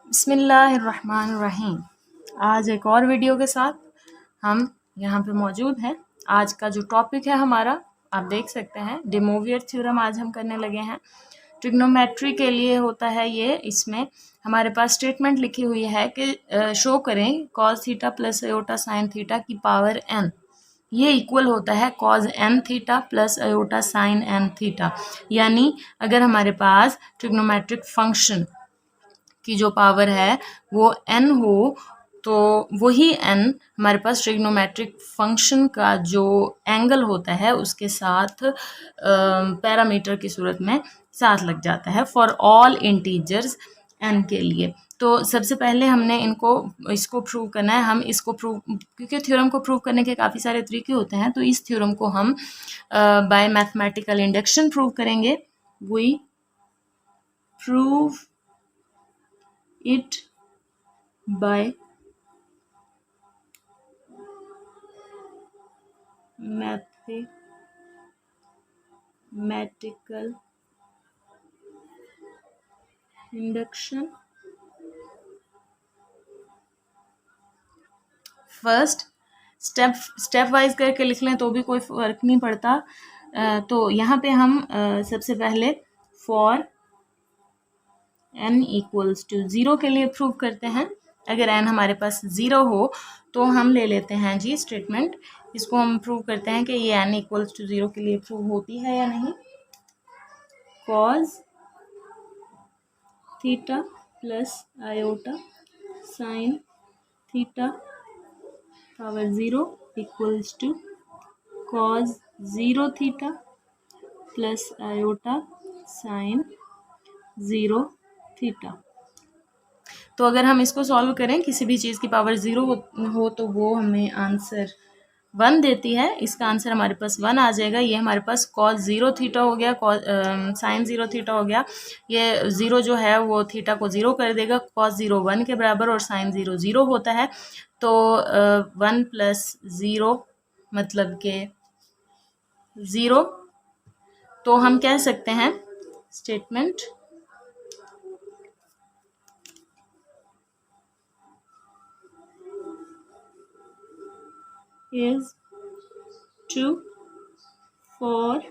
बिस्मिल्लाहिर्रहमानिर्रहीम। आज एक और वीडियो के साथ हम यहाँ पे मौजूद हैं। आज का जो टॉपिक है हमारा, आप देख सकते हैं, डे मोवियर थ्योरम आज हम करने लगे हैं। ट्रिग्नोमेट्री के लिए होता है ये। इसमें हमारे पास स्टेटमेंट लिखी हुई है कि शो करें cos theta plus iota sign theta की पावर n, ये इक्वल होता है cause n theta plus iota sign n theta. यानी अगर हमारे पास ट्रिग्नोमेट्रिक फंक्शन की जो पावर है वो n हो तो वही n हमारे पास ट्रिग्नोमेट्रिक फंक्शन का जो एंगल होता है उसके साथ पैरामीटर की सूरत में साथ लग जाता है फॉर ऑल इंटीजर्स n के लिए। तो सबसे पहले हमने इसको प्रूव करना है। हम इसको प्रूव, क्योंकि थ्योरम को प्रूव करने के काफ़ी सारे तरीके होते हैं, तो इस थ्योरम को हम बाय मैथमेटिकल इंडक्शन प्रूव करेंगे। We prove it by mathematical induction। First step wise करके लिख लें तो भी कोई फर्क नहीं पड़ता। तो यहाँ पे हम सबसे पहले फॉर n इक्वल्स टू 0 के लिए प्रूव करते हैं। अगर n हमारे पास 0 हो तो हम ले लेते हैं जी स्टेटमेंट, इसको हम प्रूव करते हैं कि ये n इक्वल्स टू 0 के लिए प्रूव होती है या नहीं। Cos theta plus iota sine theta power 0 equals to cos 0 theta plus iota sine 0 theta. तो अगर हम इसको सॉल्व करें, किसी भी चीज़ की पावर 0 हो तो वो हमें आंसर 1 देती है। इसका आंसर हमारे पास 1 आ जाएगा। ये हमारे पास कॉस 0 थीटा हो गया, साइन 0 थीटा हो गया। ये 0 जो है वो थीटा को 0 कर देगा। कॉस 0 1 के बराबर और साइन 0 0 होता है। तो 1 प्लस 0 मतलब के 0। तो हम कह सकते हैं statement is true for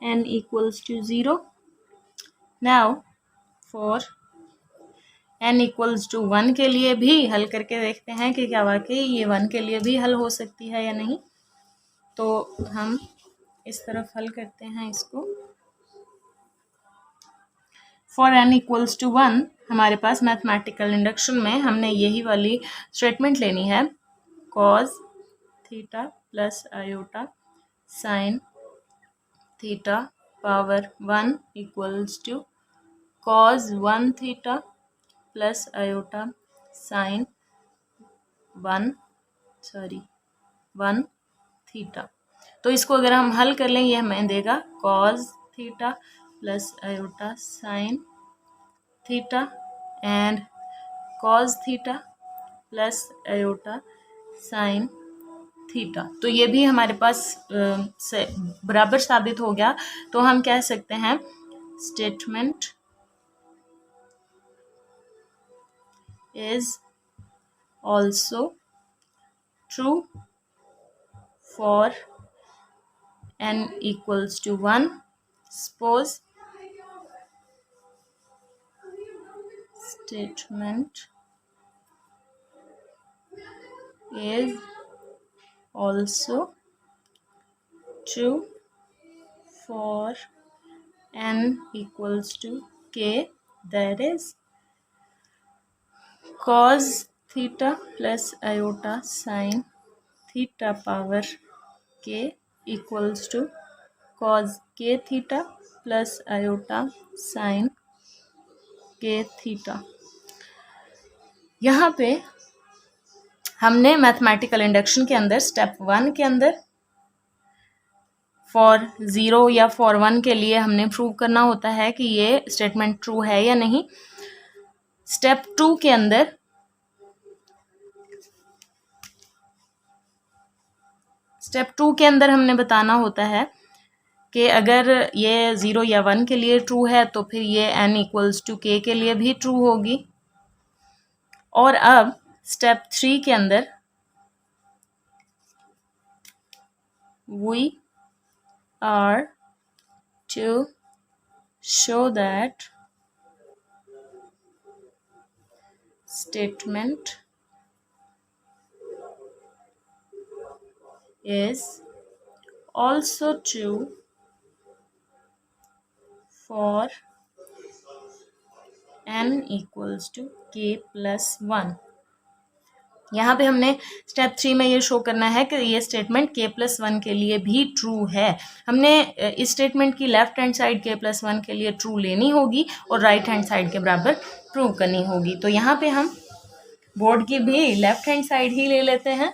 n equals to 0. Now for n equals to 1 के लिए भी हल करके देखते हैं कि क्या वाकई ये 1 के लिए भी हल हो सकती है या नहीं। तो हम इस तरफ हल करते हैं इसको। फॉर n इक्वल्स टू 1 हमारे पास मैथमेटिकल इंडक्शन में हमने यही वाली स्टेटमेंट लेनी है। Cos theta plus iota sine theta power 1 equals to cos 1 theta plus iota sine 1 theta. तो इसको अगर हम हल कर लें, ये हमें देगा cause theta plus iota sine theta and cause theta plus iota sine theta. तो ये भी हमारे पास बराबर साबित हो गया। तो हम कह सकते हैं statement is also true for n equals to 1। Suppose statement is also true for n equals to k, that is cos theta plus iota sin theta power k equals to cos k theta plus iota sin k theta। यहाँ पे हमने mathematical induction के अंदर step 1 के अंदर for 0 या for 1 के लिए हमने प्रूव करना होता है कि ये स्टेटमेंट ट्रू है या नहीं। स्टेप 2 के अंदर हमने बताना होता है कि अगर ये 0 या 1 के लिए ट्रू है तो फिर ये n इक्वल्स टू k के लिए भी ट्रू होगी। और अब स्टेप 3 के अंदर we are to show that statement is also true for n equals to k plus 1। यहाँ पे हमने स्टेप 3 में ये शो करना है कि ये स्टेटमेंट k प्लस 1 के लिए भी ट्रू है। हमने इस स्टेटमेंट की left hand side k plus 1 के लिए ट्रू लेनी होगी और राइट हैंड साइड के बराबर प्रूव करनी होगी। तो यहाँ पे हम बोर्ड की भी लेफ्ट हैंड साइड ही ले लेते हैं,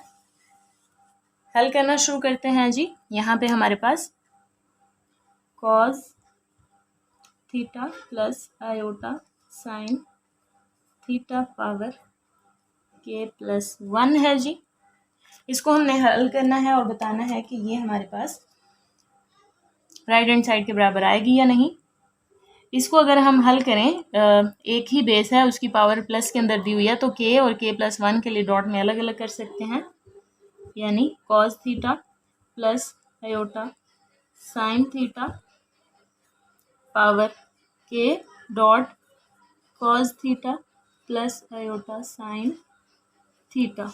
हल करना शुरू करते हैं जी। यहाँ पे हमारे पास cos theta plus iota sine theta power k plus 1 है जी। इसको हमने हल करना है और बताना है कि ये हमारे पास राइट हैंड साइड के बराबर आएगी या नहीं। इसको अगर हम हल करें, एक ही बेस है, उसकी पावर प्लस के अंदर दी हुई है, तो k और k प्लस 1 के लिए डॉट में अलग अलग कर सकते हैं, यानी cos theta plus iota sine theta power k dot cos theta plus iota sine theta.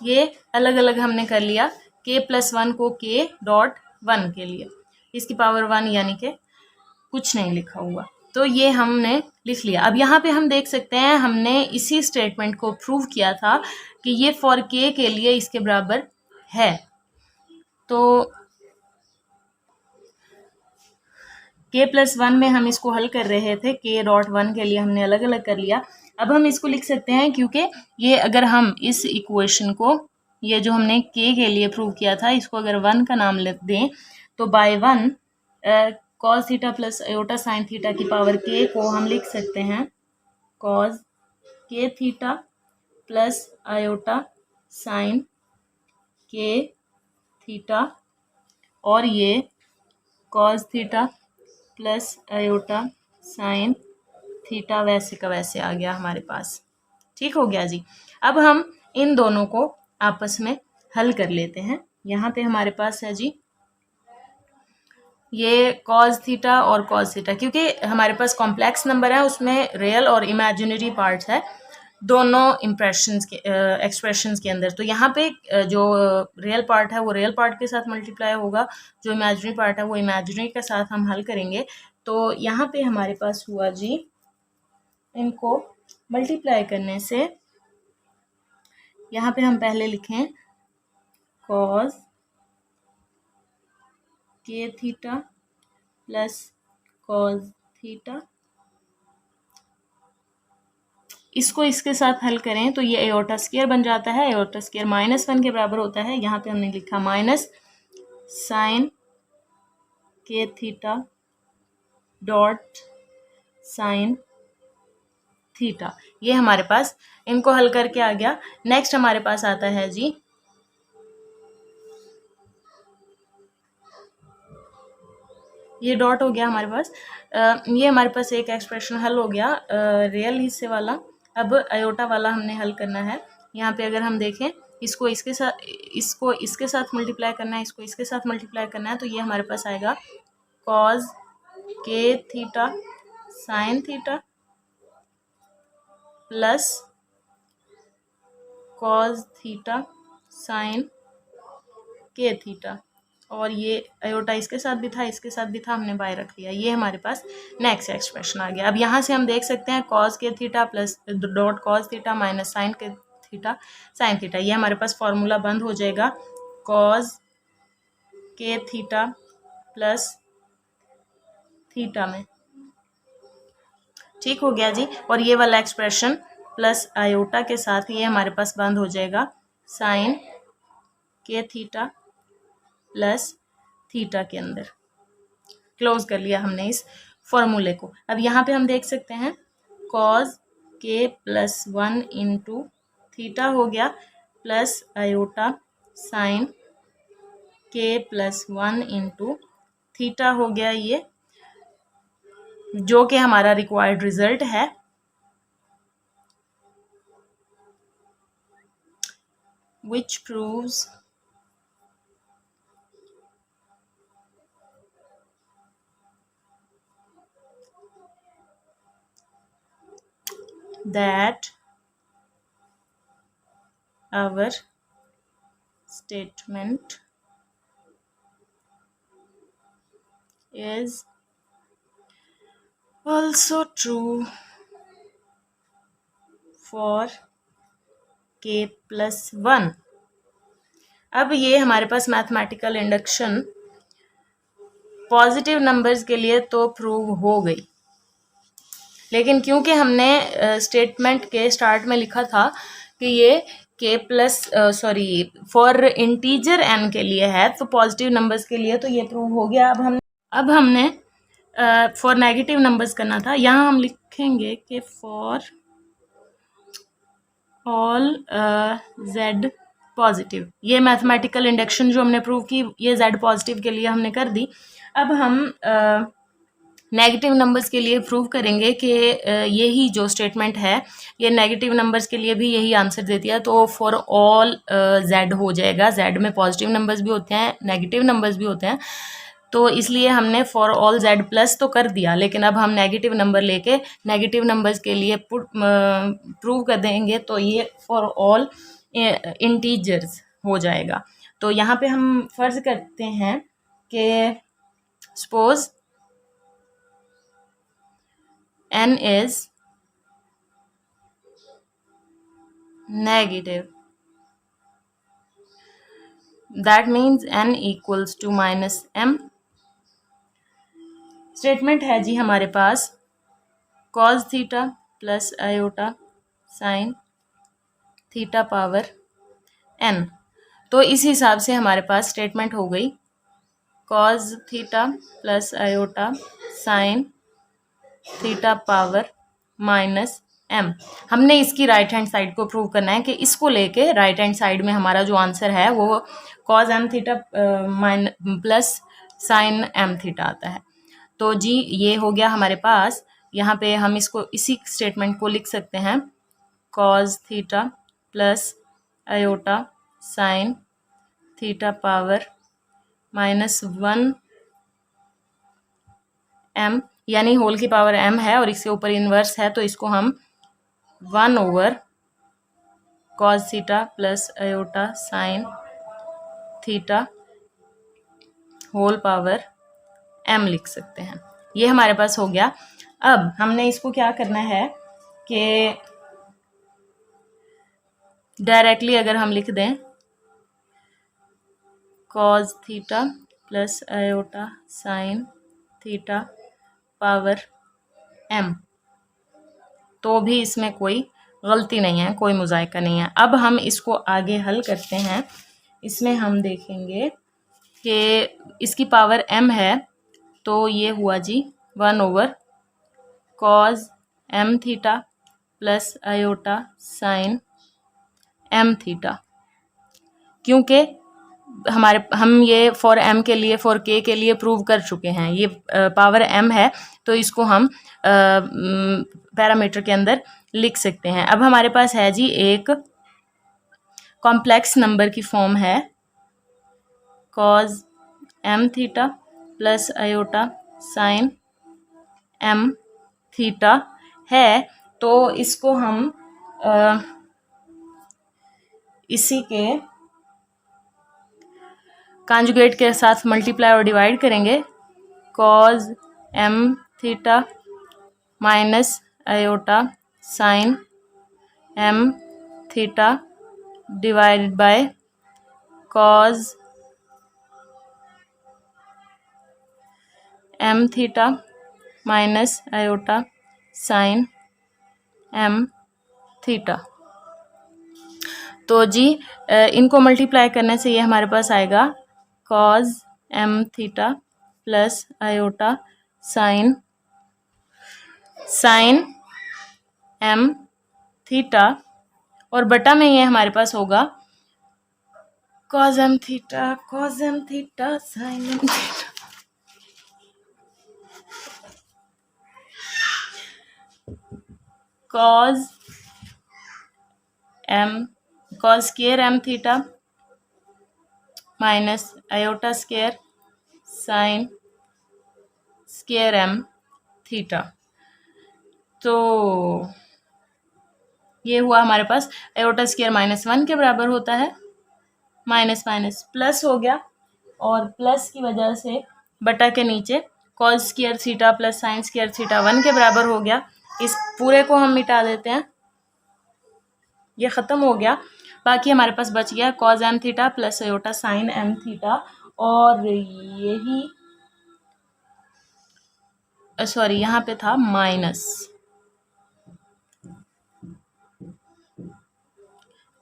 ये अलग अलग हमने कर लिया। k प्लस 1 को k डॉट 1 के लिए, इसकी पावर 1 यानी कि कुछ नहीं लिखा हुआ, तो ये हमने लिख लिया। अब यहाँ पे हम देख सकते हैं हमने इसी स्टेटमेंट को प्रूव किया था कि ये फॉर k के लिए इसके बराबर है। तो k प्लस 1 में हम इसको हल कर रहे थे, k डॉट 1 के लिए हमने अलग अलग कर लिया। अब हम इसको लिख सकते हैं, क्योंकि ये अगर हम इस इक्वेशन को, ये जो हमने k के लिए प्रूव किया था, इसको अगर 1 का नाम लिख दें तो by 1 cos theta plus iota sine theta की पावर k को हम लिख सकते हैं cos k theta plus iota sine k theta, और ये cos theta plus iota sine theta वैसे का वैसे आ गया हमारे पास। ठीक हो गया जी। अब हम इन दोनों को आपस में हल कर लेते हैं। यहाँ पे हमारे पास है जी ये cos थीटा और cos थीटा, क्योंकि हमारे पास कॉम्प्लेक्स नंबर है, उसमें रियल और इमेजिनरी पार्ट्स है दोनों इम्प्रेशंस के एक्सप्रेशंस के अंदर। तो यहाँ पे जो रियल पार्ट है वो रियल पार्ट के साथ मल्टीप्लाई होगा, जो इमेजिनरी पार्ट है वो इमेजिनरी के साथ हम हल करेंगे। तो यहाँ पे हमारे पास हुआ जी, इनको मल्टीप्लाई करने से यहाँ पे हम पहले लिखें cos k theta plus cos theta, इसको इसके साथ हल करें तो ये एयोटा स्क्वायर बन जाता है। एयोटा स्क्वायर -1 के बराबर होता है। यहाँ पे हमने लिखा minus sine k theta dot sine theta. ये हमारे पास इनको हल करके आ गया। नेक्स्ट हमारे पास आता है जी ये डॉट हो गया हमारे पास। ये हमारे पास एक एक्सप्रेशन हल हो गया रियल हिस्से वाला। अब आयोटा वाला हमने हल करना है। यहाँ पे अगर हम देखें, इसको इसके साथ मल्टीप्लाई करना है, इसको इसके साथ मल्टीप्लाई करना है, तो ये हमारे पास आएगा cos k theta sine theta plus cos theta sine k theta, और ये आयोटा इसके साथ भी था, इसके साथ भी था, हमने बाय रख लिया। ये हमारे पास नेक्स्ट एक्सप्रेशन आ गया। अब यहाँ से हम देख सकते हैं cos k theta plus dot cos theta minus sine k theta sine theta, ये हमारे पास फॉर्मूला बंद हो जाएगा cos k theta plus theta में। ठीक हो गया जी। और ये वाला एक्सप्रेशन प्लस आयोटा के साथ ये हमारे पास बंद हो जाएगा sine k theta plus theta के अंदर। क्लोज कर लिया हमने इस फॉर्मूले को। अब यहाँ पे हम देख सकते हैं cos k plus 1 into theta हो गया plus iota sine k plus 1 into theta हो गया, ये जो कि हमारा रिक्वायर्ड रिजल्ट है। which proves that our statement is also true for k plus 1। अब ये हमारे पास मैथमेटिकल इंडक्शन पॉजिटिव नंबर्स के लिए तो प्रूव हो गई, लेकिन क्योंकि हमने स्टेटमेंट के स्टार्ट में लिखा था कि ये के प्लस फॉर इंटीजर एन के लिए है, तो पॉजिटिव नंबर्स के लिए तो ये प्रूव हो गया। अब हमने फॉर नेगेटिव नंबर्स करना था। यहाँ हम लिखेंगे कि फॉर ऑल जेड पॉजिटिव, ये मैथमेटिकल इंडक्शन जो हमने प्रूव की ये जेड पॉजिटिव के लिए हमने कर दी। अब हम नेगेटिव नंबर्स के लिए प्रूव करेंगे कि यही जो स्टेटमेंट है ये नेगेटिव नंबर्स के लिए भी यही आंसर देती है, तो फॉर ऑल जेड हो जाएगा। जेड में पॉजिटिव नंबर्स भी होते हैं, नेगेटिव नंबर्स भी होते हैं, तो इसलिए हमने फॉर ऑल जेड प्लस तो कर दिया, लेकिन अब हम नेगेटिव नंबर लेके नेगेटिव नंबर्स के लिए प्रूव कर देंगे, तो ये फॉर ऑल इंटीजर्स हो जाएगा। तो यहाँ पे हम फर्ज करते हैं कि suppose n is negative, that means n equals to minus m। Statement है जी हमारे पास cos theta plus iota sine theta power n, तो इस हिसाब से हमारे पास स्टेटमेंट हो गई cos theta plus iota sine theta power minus m। हमने इसकी राइट हैंड साइड को प्रूव करना है कि इसको लेके राइट हैंड साइड में हमारा जो आंसर है वो cos m theta plus sign m theta आता है। तो जी ये हो गया हमारे पास। यहाँ पे हम इसको इसी स्टेटमेंट को लिख सकते हैं cos theta plus iota sine theta power minus 1 m, यानी होल की पावर m है और इसके ऊपर इन्वर्स है, तो इसको हम 1 over cos theta plus iota sine theta whole power m लिख सकते हैं। ये हमारे पास हो गया। अब हमने इसको क्या करना है कि डायरेक्टली अगर हम लिख दें cos theta plus iota sine theta power m, तो भी इसमें कोई गलती नहीं है, कोई मुज़ायका नहीं है। अब हम इसको आगे हल करते हैं। इसमें हम देखेंगे कि इसकी पावर m है, तो ये हुआ जी 1 over cos m theta plus iota sine m theta, क्योंकि हम ये फॉर m के लिए फॉर k के लिए प्रूव कर चुके हैं। ये पावर m है, तो इसको हम पैरामीटर के अंदर लिख सकते हैं। अब हमारे पास है जी एक कॉम्प्लेक्स नंबर की फॉर्म है cos m theta plus iota sine m theta है, तो इसको हम इसी के कॉन्जुगेट के साथ मल्टीप्लाई और डिवाइड करेंगे। cos m theta minus iota sine m theta divided by cos m theta minus iota sine m theta. तो जी इनको मल्टीप्लाई करने से ये हमारे पास आएगा cos m theta plus iota sine m theta, और बटा में ये हमारे पास होगा cos m theta sine m theta. cos m cos square M theta minus iota square sine square M theta. तो ये हुआ हमारे पास आयोटा स्क्वायर -1 के बराबर होता है, माइनस माइनस प्लस हो गया, और प्लस की वजह से बटा के नीचे cos square theta plus sine square theta 1 के बराबर हो गया। इस पूरे को हम मिटा देते हैं, ये ख़त्म हो गया। बाकी हमारे पास बच गया cos M theta plus iota sine M theta, और यही सॉरी यहाँ पे था minus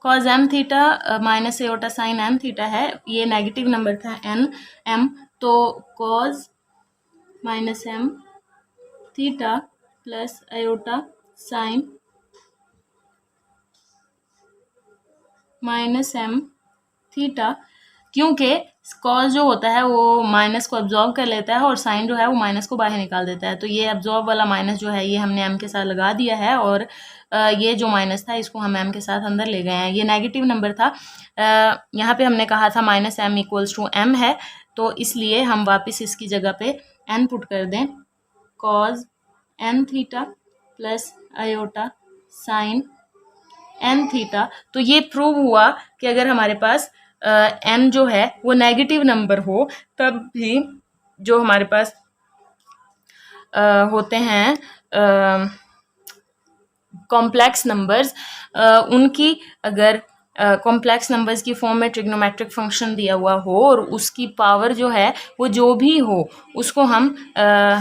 cos M theta minus iota sine M theta है, ये नेगेटिव नंबर था एन एम, तो cos minus M theta plus iota sine minus M theta, क्योंकि कॉस जो होता है वो माइनस को एब्जॉर्ब कर लेता है और साइन जो है वो माइनस को बाहर निकाल देता है। तो ये एब्जॉर्ब वाला माइनस जो है ये हमने एम के साथ लगा दिया है, और ये जो माइनस था इसको हम एम के साथ अंदर ले गए हैं। ये नेगेटिव नंबर था, यहाँ पे हमने कहा था minus M equals to M है, तो इसलिए हम वापस इसकी जगह पे एन पुट कर दें, cos N theta plus iota sine N theta. तो ये प्रूव हुआ कि अगर हमारे पास एन जो है वो नेगेटिव नंबर हो तब भी जो हमारे पास होते हैं कॉम्प्लेक्स नंबर्स, उनकी अगर कॉम्प्लेक्स नंबर्स की फॉर्म में ट्रिग्नोमेट्रिक फंक्शन दिया हुआ हो और उसकी पावर जो है वो जो भी हो उसको हम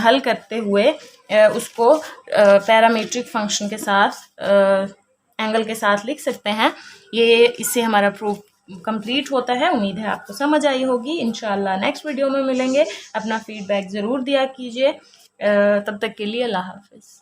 हल करते हुए उसको पैरामीट्रिक फंक्शन के साथ एंगल के साथ लिख सकते हैं। ये इससे हमारा प्रूफ कंप्लीट होता है। उम्मीद है आपको समझ आई होगी। इंशाल्लाह नेक्स्ट वीडियो में मिलेंगे। अपना फीडबैक ज़रूर दिया कीजिए। तब तक के लिए अल्लाह हाफिज़।